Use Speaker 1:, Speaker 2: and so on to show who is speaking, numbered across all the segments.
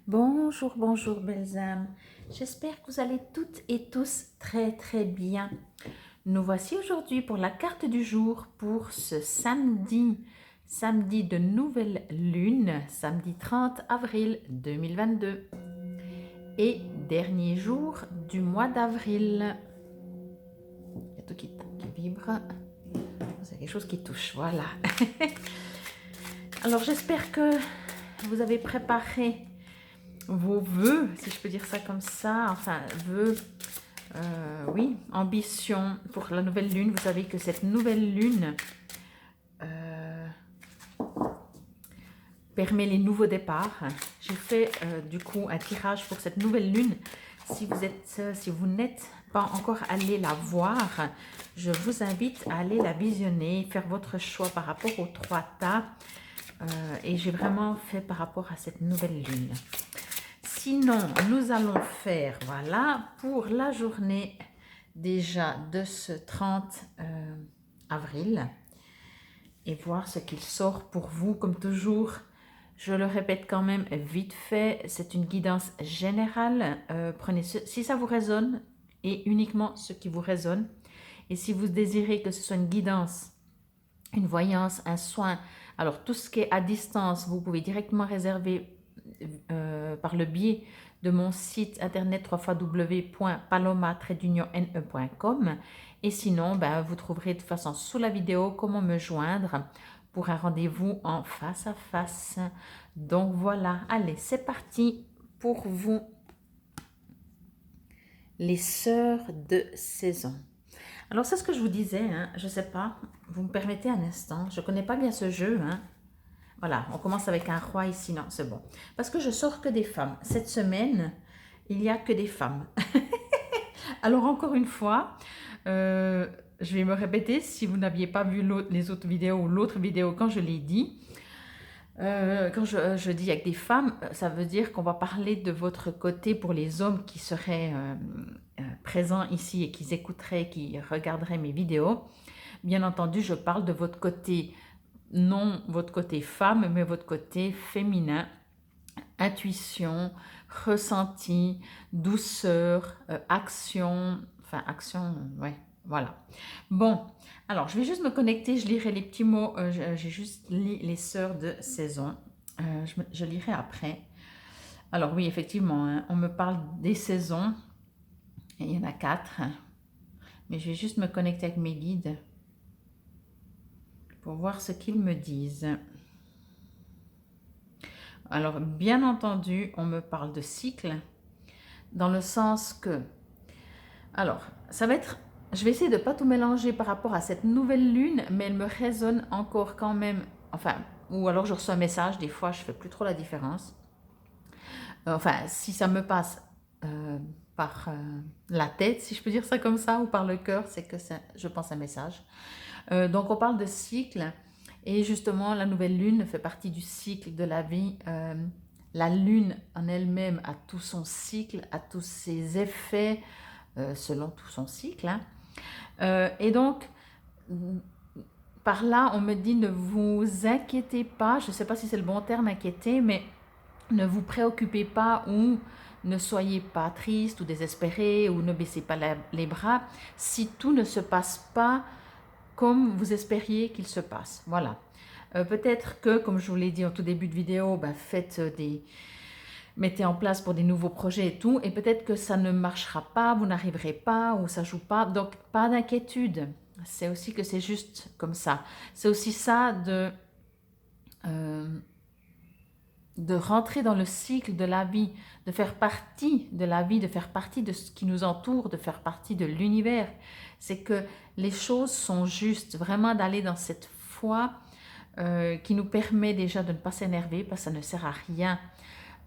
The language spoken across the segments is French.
Speaker 1: Bonjour, bonjour belles âmes. J'espère que vous allez toutes et tous très bien. Nous voici aujourd'hui pour la carte du jour pour ce samedi de nouvelle lune, samedi 30 avril 2022 et dernier jour du mois d'avril. Il y a tout qui vibre. C'est quelque chose qui touche, voilà. Alors j'espère que vous avez préparé vos vœux, si je peux dire ça comme ça, enfin vœux, oui, ambition pour la nouvelle lune. Vous savez que cette nouvelle lune permet les nouveaux départs. J'ai fait du coup un tirage pour cette nouvelle lune. Si vous n'êtes pas encore allé la voir, je vous invite à aller la visionner, faire votre choix par rapport aux 3 tas. Et j'ai vraiment fait par rapport à cette nouvelle lune. Sinon, nous allons faire, voilà, pour la journée déjà de ce 30 avril et voir ce qu'il sort pour vous. Comme toujours, je le répète quand même vite fait, c'est une guidance générale. Prenez si ça vous résonne et uniquement ce qui vous résonne. Et si vous désirez que ce soit une guidance, une voyance, un soin, alors tout ce qui est à distance, vous pouvez directement réserver par le biais de mon site internet www.paloma-ne.com et sinon vous trouverez de toute façon sous la vidéo comment me joindre pour un rendez-vous en face à face. Donc voilà, allez, c'est parti pour vous les sœurs de saison. Alors c'est ce que je vous disais, hein, je ne sais pas, vous me permettez un instant, je ne connais pas bien ce jeu, hein. Voilà, on commence avec un roi ici, non, c'est bon. Parce que je sors que des femmes. Cette semaine, il n'y a que des femmes. Alors encore une fois, je vais me répéter si vous n'aviez pas vu les autres vidéos ou l'autre vidéo quand je l'ai dit. Quand je dis avec des femmes, ça veut dire qu'on va parler de votre côté pour les hommes qui seraient présents ici et qui écouteraient, qui regarderaient mes vidéos. Bien entendu, je parle de votre côté, non votre côté femme, mais votre côté féminin, intuition, ressenti, douceur, action, enfin action, ouais, voilà. Bon, alors je vais juste me connecter, je lirai les petits mots, j'ai juste lu les sœurs de saison, je lirai après. Alors oui, effectivement, hein, on me parle des saisons, et il y en a 4, mais je vais juste me connecter avec mes guides pour voir ce qu'ils me disent. Alors, bien entendu, on me parle de cycle, dans le sens que... Alors, ça va être... Je vais essayer de ne pas tout mélanger par rapport à cette nouvelle lune, mais elle me résonne encore quand même... Enfin, ou alors je reçois un message, des fois je ne fais plus trop la différence. Enfin, si ça me passe par la tête, si je peux dire ça comme ça, ou par le cœur, c'est que je pense un message. Donc, on parle de cycle. Et justement, la nouvelle lune fait partie du cycle de la vie. La lune en elle-même a tout son cycle, a tous ses effets selon tout son cycle. Hein. Et donc, par là, on me dit ne vous inquiétez pas. Je ne sais pas si c'est le bon terme, inquiéter, mais ne vous préoccupez pas ou ne soyez pas triste ou désespéré ou ne baissez pas les bras si tout ne se passe pas comme vous espériez qu'il se passe. Voilà. Peut-être que, comme je vous l'ai dit en tout début de vidéo, mettez en place pour des nouveaux projets et tout, et peut-être que ça ne marchera pas, vous n'arriverez pas ou ça joue pas. Donc, pas d'inquiétude. C'est aussi que c'est juste comme ça. C'est aussi ça de rentrer dans le cycle de la vie, de faire partie de la vie, de faire partie de ce qui nous entoure, de faire partie de l'univers. C'est que les choses sont justes, vraiment d'aller dans cette foi qui nous permet déjà de ne pas s'énerver parce que ça ne sert à rien.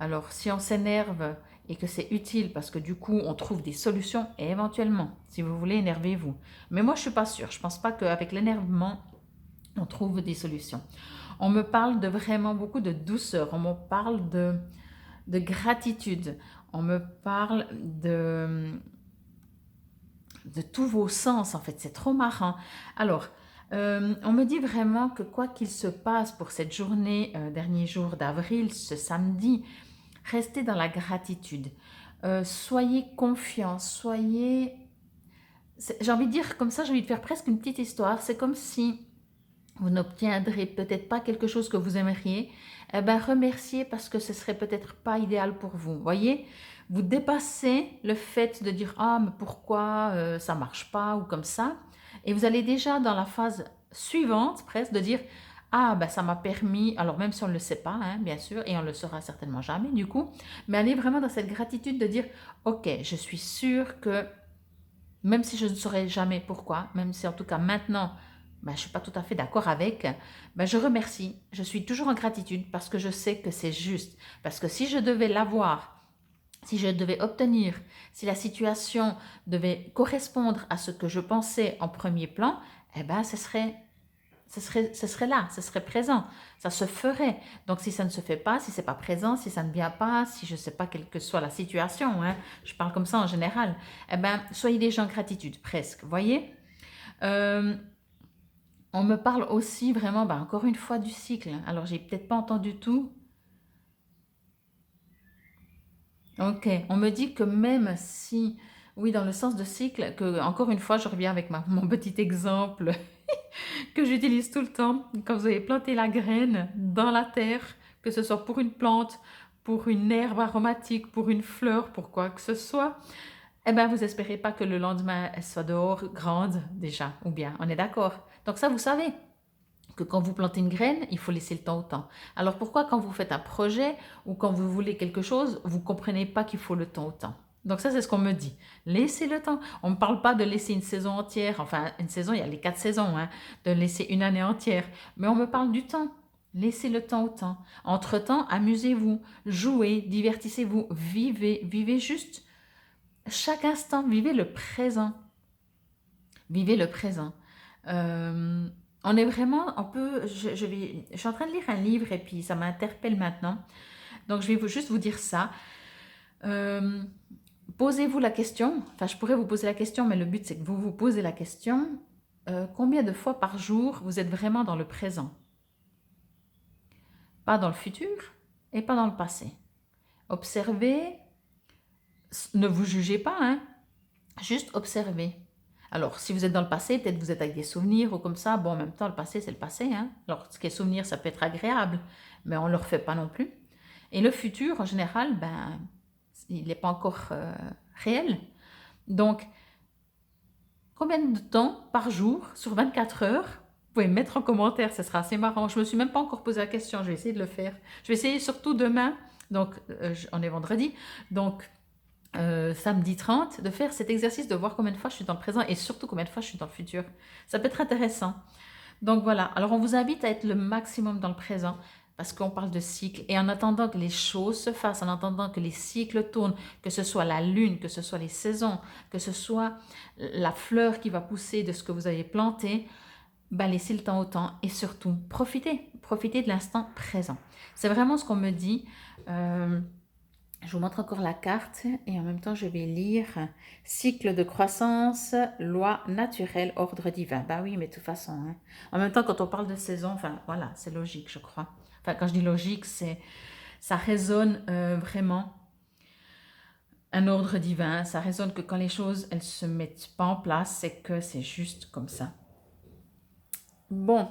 Speaker 1: Alors si on s'énerve et que c'est utile parce que du coup on trouve des solutions, et éventuellement, si vous voulez, énervez-vous. Mais moi je ne suis pas sûre, je ne pense pas qu'avec l'énervement, on trouve des solutions. On me parle de vraiment beaucoup de douceur, on me parle de gratitude, on me parle de tous vos sens, en fait, c'est trop marrant. Alors, on me dit vraiment que quoi qu'il se passe pour cette journée, dernier jour d'avril, ce samedi, restez dans la gratitude. Soyez confiants, soyez... J'ai envie de dire comme ça, j'ai envie de faire presque une petite histoire. C'est comme si vous n'obtiendrez peut-être pas quelque chose que vous aimeriez, eh bien remerciez parce que ce serait peut-être pas idéal pour vous. Voyez, vous dépassez le fait de dire ah mais pourquoi ça marche pas ou comme ça, et vous allez déjà dans la phase suivante presque de dire ah ben ça m'a permis, alors même si on ne le sait pas hein, bien sûr, et on le saura certainement jamais du coup, mais allez vraiment dans cette gratitude de dire ok je suis sûre que même si je ne saurais jamais pourquoi, même si en tout cas maintenant, ben, je ne suis pas tout à fait d'accord avec, ben, je remercie. Je suis toujours en gratitude parce que je sais que c'est juste. Parce que si je devais l'avoir, si je devais obtenir, si la situation devait correspondre à ce que je pensais en premier plan, eh ben, ce serait là, ce serait présent, ça se ferait. Donc si ça ne se fait pas, si c'est pas présent, si ça ne vient pas, si je ne sais pas quelle que soit la situation, hein, je parle comme ça en général, eh ben, soyez déjà en gratitude, presque, voyez. Euh, on me parle aussi vraiment, ben, encore une fois, du cycle. Alors j'ai peut-être pas entendu tout. Ok, on me dit que même si, oui, dans le sens de cycle, que encore une fois, je reviens avec mon petit exemple que j'utilise tout le temps. Quand vous avez planté la graine dans la terre, que ce soit pour une plante, pour une herbe aromatique, pour une fleur, pour quoi que ce soit, eh bien, vous n'espérez pas que le lendemain, elle soit dehors grande déjà, ou bien, on est d'accord. Donc ça, vous savez que quand vous plantez une graine, il faut laisser le temps au temps. Alors pourquoi quand vous faites un projet ou quand vous voulez quelque chose, vous ne comprenez pas qu'il faut le temps au temps? Donc ça, c'est ce qu'on me dit. Laissez le temps. On ne me parle pas de laisser une saison entière. Enfin, une saison, il y a les 4 saisons, hein, de laisser une année entière. Mais on me parle du temps. Laissez le temps au temps. Entre-temps, amusez-vous, jouez, divertissez-vous, vivez, vivez juste chaque instant, vivez le présent. Vivez le présent. Euh, on est vraiment, on peut, je suis en train de lire un livre et puis ça m'interpelle maintenant. Donc je vais juste vous dire ça. Euh, Posez-vous la question, enfin je pourrais vous poser la question, mais le but c'est que vous vous posez la question, combien de fois par jour vous êtes vraiment dans le présent? Pas dans le futur et pas dans le passé. Observez, ne vous jugez pas, hein, juste observez. Alors, si vous êtes dans le passé, peut-être vous êtes avec des souvenirs ou comme ça. Bon, en même temps, le passé, c'est le passé. Hein. Alors, ce qui est souvenir, ça peut être agréable, mais on ne le refait pas non plus. Et le futur, en général, ben, il n'est pas encore réel. Donc, combien de temps par jour, sur 24 heures, vous pouvez mettre en commentaire, ce sera assez marrant. Je ne me suis même pas encore posé la question, je vais essayer de le faire. Je vais essayer surtout demain, donc on est vendredi, donc samedi 30, de faire cet exercice de voir combien de fois je suis dans le présent et surtout combien de fois je suis dans le futur. Ça peut être intéressant. Donc voilà, alors on vous invite à être le maximum dans le présent parce qu'on parle de cycle et en attendant que les choses se fassent, en attendant que les cycles tournent, que ce soit la lune, que ce soit les saisons, que ce soit la fleur qui va pousser de ce que vous avez planté, ben laissez le temps au temps et surtout profitez de l'instant présent. C'est vraiment ce qu'on me dit. Je vous montre encore la carte et en même temps je vais lire cycle de croissance, loi naturelle, ordre divin. Bah oui, mais de toute façon, hein. En même temps quand on parle de saison, enfin voilà, c'est logique je crois. Enfin quand je dis logique, ça résonne vraiment un ordre divin. Ça résonne que quand les choses elles se mettent pas en place, c'est que c'est juste comme ça. Bon,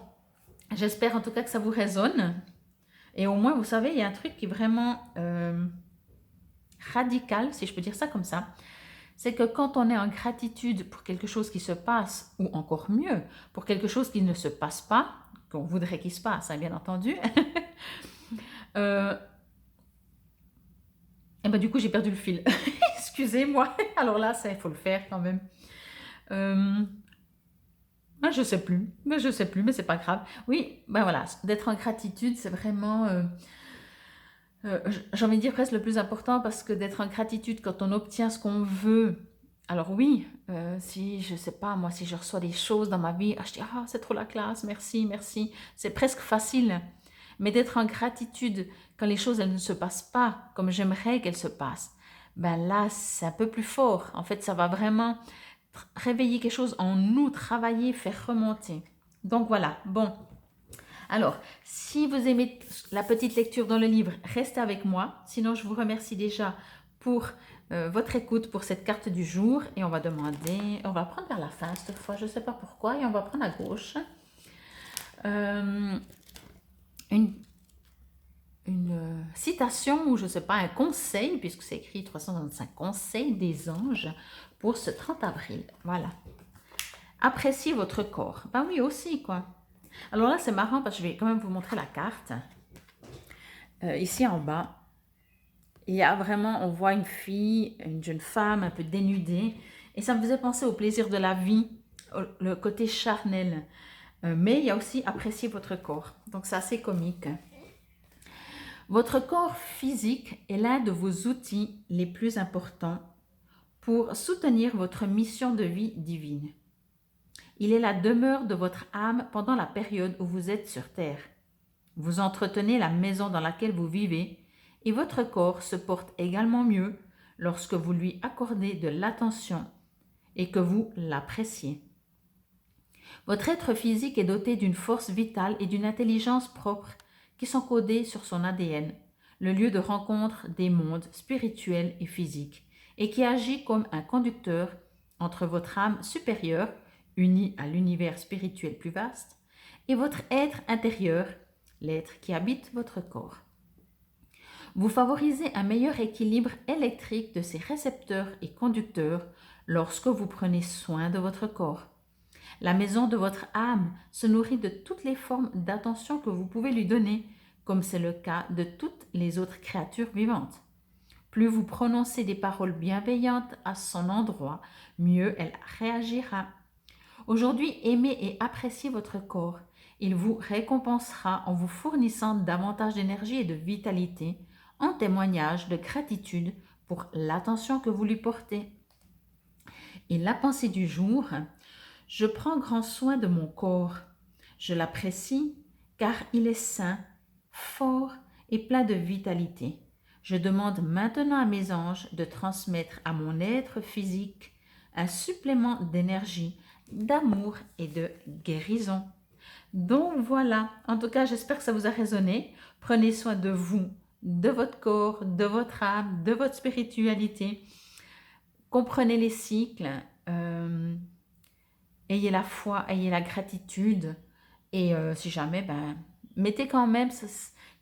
Speaker 1: j'espère en tout cas que ça vous résonne. Et au moins vous savez, il y a un truc qui est vraiment radical, si je peux dire ça comme ça, c'est que quand on est en gratitude pour quelque chose qui se passe, ou encore mieux, pour quelque chose qui ne se passe pas, qu'on voudrait qu'il se passe, hein, bien entendu, et ben du coup j'ai perdu le fil. Excusez-moi. Alors là, ça, il faut le faire quand même. Je sais plus, mais c'est pas grave. Oui, ben voilà, d'être en gratitude, c'est vraiment... j'ai envie de dire presque le plus important parce que d'être en gratitude quand on obtient ce qu'on veut. Alors oui, si je sais pas, moi si je reçois des choses dans ma vie, je dis ah c'est trop la classe, merci, merci. C'est presque facile. Mais d'être en gratitude quand les choses elles ne se passent pas comme j'aimerais qu'elles se passent, ben là c'est un peu plus fort. En fait ça va vraiment réveiller quelque chose en nous, travailler, faire remonter. Donc voilà, bon. Alors, si vous aimez la petite lecture dans le livre, restez avec moi. Sinon, je vous remercie déjà pour votre écoute pour cette carte du jour. Et on va prendre vers la fin cette fois, je ne sais pas pourquoi, et on va prendre à gauche. Une citation ou je ne sais pas, un conseil, puisque c'est écrit 325 conseils des anges pour ce 30 avril. Voilà. Appréciez votre corps. Ben oui, aussi, quoi. Alors là, c'est marrant parce que je vais quand même vous montrer la carte. Ici en bas, il y a vraiment, on voit une fille, une jeune femme un peu dénudée. Et ça me faisait penser au plaisir de la vie, le côté charnel. Mais il y a aussi apprécier votre corps. Donc c'est assez comique. Votre corps physique est l'un de vos outils les plus importants pour soutenir votre mission de vie divine. Il est la demeure de votre âme pendant la période où vous êtes sur Terre. Vous entretenez la maison dans laquelle vous vivez et votre corps se porte également mieux lorsque vous lui accordez de l'attention et que vous l'appréciez. Votre être physique est doté d'une force vitale et d'une intelligence propre qui sont codées sur son ADN, le lieu de rencontre des mondes spirituels et physiques, et qui agit comme un conducteur entre votre âme supérieure, unie à l'univers spirituel plus vaste, et votre être intérieur, l'être qui habite votre corps. Vous favorisez un meilleur équilibre électrique de ces récepteurs et conducteurs lorsque vous prenez soin de votre corps. La maison de votre âme se nourrit de toutes les formes d'attention que vous pouvez lui donner, comme c'est le cas de toutes les autres créatures vivantes. Plus vous prononcez des paroles bienveillantes à son endroit, mieux elle réagira. Aujourd'hui, aimez et appréciez votre corps. Il vous récompensera en vous fournissant davantage d'énergie et de vitalité, en témoignage de gratitude pour l'attention que vous lui portez. Et la pensée du jour: je prends grand soin de mon corps. Je l'apprécie car il est sain, fort et plein de vitalité. Je demande maintenant à mes anges de transmettre à mon être physique un supplément d'énergie, d'amour et de guérison. Donc voilà, en tout cas j'espère que ça vous a résonné. Prenez soin de vous, de votre corps, de votre âme, de votre spiritualité. Comprenez les cycles. Ayez la foi, ayez la gratitude et si jamais, mettez quand même,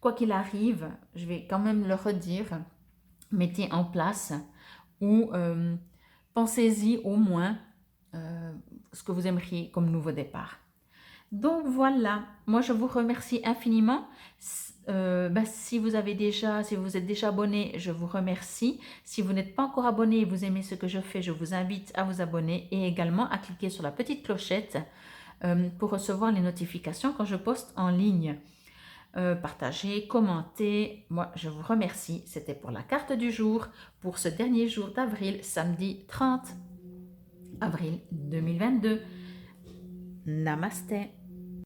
Speaker 1: quoi qu'il arrive, je vais quand même le redire, mettez en place ou pensez-y au moins ce que vous aimeriez comme nouveau départ. Donc voilà, moi je vous remercie infiniment. Si vous êtes déjà abonné, je vous remercie. Si vous n'êtes pas encore abonné et vous aimez ce que je fais, je vous invite à vous abonner et également à cliquer sur la petite clochette pour recevoir les notifications quand je poste en ligne. Partagez, commentez. Moi, je vous remercie. C'était pour la carte du jour, pour ce dernier jour d'avril, samedi 30 avril 2022. Namasté.